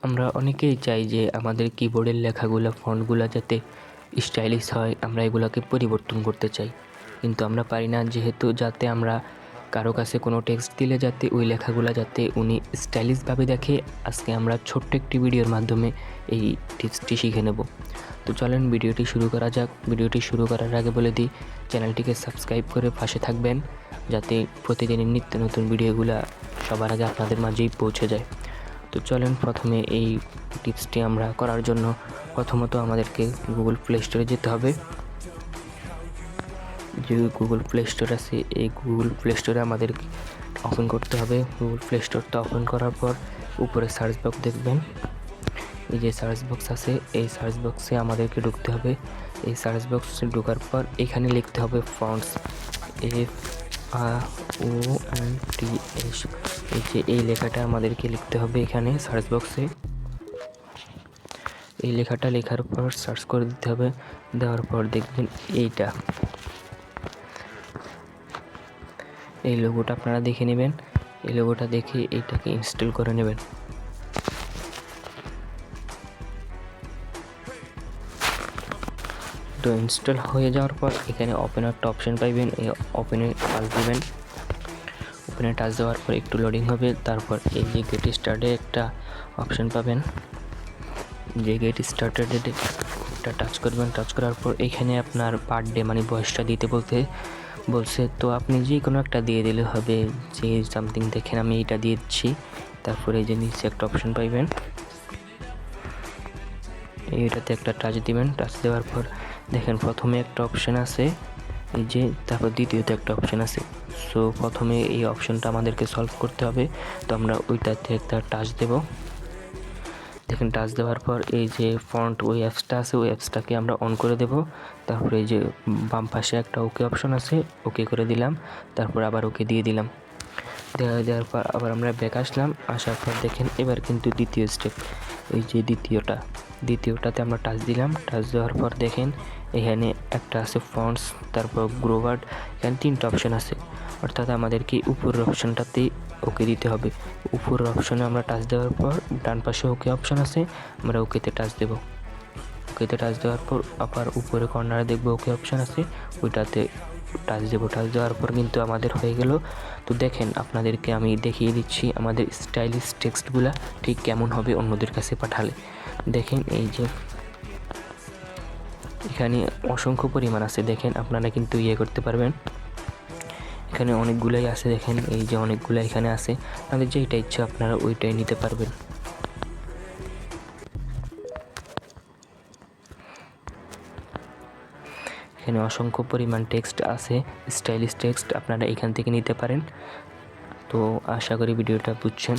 আমরা অনেকেই চাই যে আমাদের কিবোর্ডের লেখাগুলো ফন্টগুলো যাতে স্টাইলিশ হয়, আমরা এগুলোকে পরিবর্তন করতে চাই, কিন্তু আমরা পারি না। যেহেতু যাতে আমরা কারো কাছে কোনো টেক্সট দিলে যাতে ওই লেখাগুলো যাতে উনি স্টাইলিশভাবে দেখে, আজকে আমরা ছোট্ট একটি ভিডিওর মাধ্যমে এই টিপসটি শিখে নেব। তো চলেন ভিডিওটি শুরু করা যাক। ভিডিওটি শুরু করার আগে বলে দিই, চ্যানেলটিকে সাবস্ক্রাইব করে পাশে থাকবেন যাতে প্রতিদিনের নিত্য নতুন ভিডিওগুলো সবার আগে আপনাদের মাঝেই পৌঁছে যায়। তো চলেন প্রথমে এই টিপসটি আমরা করার জন্য প্রথমত আমাদেরকে গুগল প্লে স্টোরে যেতে হবে। যে গুগল প্লে স্টোর আছে, এই গুগল প্লে স্টোরে আমাদেরকে ওপেন করতে হবে। গুগল প্লে স্টোরটা ওপেন করার পর উপরে সার্চ বক্স দেখবেন, এই যে সার্চ বক্স আছে, এই সার্চ বক্সে আমাদেরকে ঢুকতে হবে। এই সার্চ বক্সে ঢোকার পর এখানে লিখতে হবে ফন্টস, FONTS। এই যে এই লেখাটা আমাদেরকে লিখতে হবে এখানে সার্চ বক্সে। এই লেখাটা লেখার পর সার্চ করে দিতে হবে। দেওয়ার পর দেখবেন এই লোগোটা আপনারা দেখে নেবেন। এই লোগোটা দেখে এইটাকে ইনস্টল করে নেবেন। তো ইনস্টল হয়ে যাওয়ার পর এখানে ওপেন একটা অপশন পাইবেন, এই ওপেনে টাচ দিবেন। ওপেনে টাচ দেওয়ার পর একটু লোডিং হবে, তারপর এই যে গেট স্টার্টে একটা অপশন পাবেন, যে গেট স্টার্টেড এটা টাচ করবেন। টাচ করার পর এখানে আপনার পার ডে মানে বয়সটা দিতে বলছে, তো আপনি যে কোনো একটা দিয়ে দিলে হবে। যে সামথিং দেখেন আমি এইটা দিয়ে দিচ্ছি। তারপরে এই যে নিচে একটা অপশন পাইবেন, এইটাতে একটা টাচ দিবেন। টাচ দেওয়ার পর দেখেন প্রথমে একটা অপশন আছে এই যে, তারপর দ্বিতীয়তে একটা অপশন আছে। সো প্রথমে এই অপশনটা আমাদেরকে সলভ করতে হবে, তো আমরা ওইটাতে একটা টাচ দেব। দেখেন টাচ দেওয়ার পর এই যে ফন্ট ওই অ্যাপসটা আছে, ওই অ্যাপসটাকে আমরা অন করে দেব। তারপরে এই যে বাম পাশে একটা ওকে অপশন আছে, ওকে করে দিলাম। তারপর আবার ওকে দিয়ে দিলাম। দেওয়ার পর আবার আমরা ব্যাক আসলাম। আসার পর দেখেন এবার কিন্তু দ্বিতীয় স্টেপ, এই যে দ্বিতীয়টাতে আমরা টাচ দিলাম। টাচ দেওয়ার পর দেখেন এখানে একটা আছে ফন্টস, তারপর গ্রোভার্ড, এখানে 3টা অপশন আছে। অর্থাৎ আমাদেরকে উপরের অপশনটাতেই ওকে দিতে হবে। উপরের অপশনে আমরা টাচ দেওয়ার পর ডান পাশে ওকে অপশন আছে, আমরা ওকেতে টাচ দেব। ওকেতে টাচ দেওয়ার পর আবার উপরে কর্নারে দেখবো ওকে অপশন আছে, ওইটাতে টাচ দেবো। টাচ দেওয়ার পর কিন্তু আমাদের হয়ে গেল। তো দেখেন আপনাদেরকে আমি দেখিয়ে দিচ্ছি আমাদের স্টাইলিশ টেক্সটগুলা ঠিক কেমন হবে অন্যদের কাছে পাঠালে। দেখেন এই যে এখানে অসংখ্য পরিমাণ আছে, দেখেন আপনারা কিন্তু করতে পারবেন। এখানে অনেকগুলাই আছে, দেখেন এই যে অনেকগুলো এখানে আছে। আপনাদের যেইটা ইচ্ছা আপনারা ওইটাই নিতে পারবেন। এখানে অসংখ্য পরিমাণ টেক্সট আছে, স্টাইলিশ টেক্সট আপনারা এখান থেকে নিতে পারেন। তো আশা করি ভিডিওটা বুঝছেন।